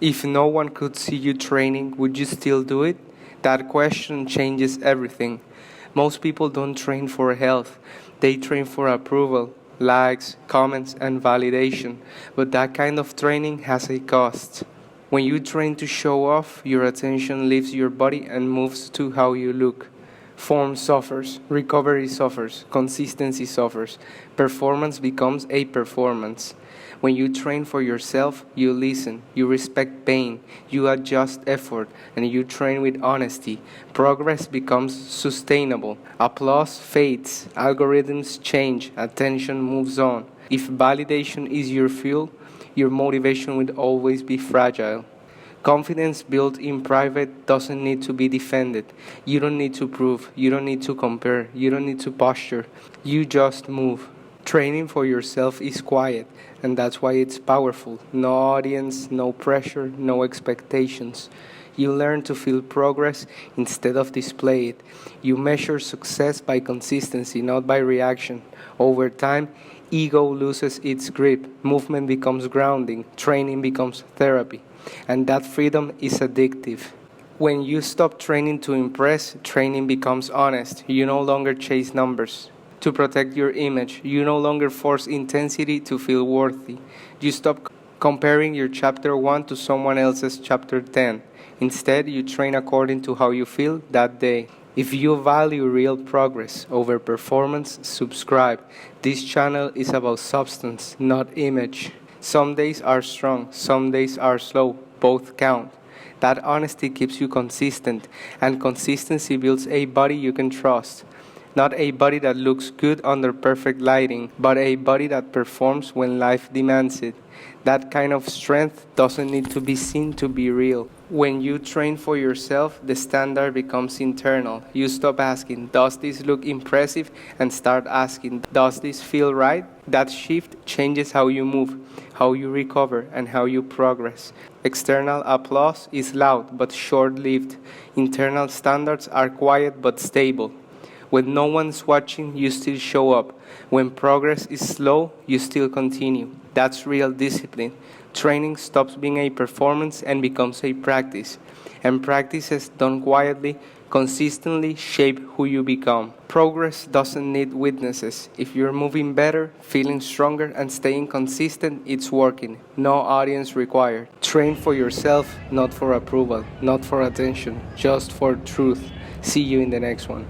If no one could see you training, would you still do it? That question changes everything. Most people don't train for health. They train for approval, likes, comments, and validation. But that kind of training has a cost. When you train to show off, your attention leaves your body and moves to how you look. Form suffers, recovery suffers, consistency suffers. Performance becomes a performance. When you train for yourself, you listen, you respect pain, you adjust effort, and you train with honesty. Progress becomes sustainable. Applause fades, algorithms change, attention moves on. If validation is your fuel, your motivation will always be fragile. Confidence built in private doesn't need to be defended. You don't need to prove, you don't need to compare, you don't need to posture. You just move. Training for yourself is quiet, and that's why it's powerful. No audience, no pressure, no expectations. You learn to feel progress instead of display it. You measure success by consistency, not by reaction. Over time, ego loses its grip, movement becomes grounding, training becomes therapy. And that freedom is addictive. When you stop training to impress, training becomes honest. You no longer chase numbers to protect your image. You no longer force intensity to feel worthy. You stop comparing your chapter 1 to someone else's chapter 10. Instead, you train according to how you feel that day. If you value real progress over performance, subscribe. This channel is about substance, not image. Some days are strong, some days are slow, both count. That honesty keeps you consistent, and consistency builds a body you can trust. Not a body that looks good under perfect lighting, but a body that performs when life demands it. That kind of strength doesn't need to be seen to be real. When you train for yourself, the standard becomes internal. You stop asking, does this look impressive? And start asking, does this feel right? That shift changes how you move, how you recover, and how you progress. External applause is loud but short-lived. Internal standards are quiet but stable. When no one's watching, you still show up. When progress is slow, you still continue. That's real discipline. Training stops being a performance and becomes a practice. And practices done quietly, consistently shape who you become. Progress doesn't need witnesses. If you're moving better, feeling stronger, and staying consistent, it's working. No audience required. Train for yourself, not for approval, not for attention, just for truth. See you in the next one.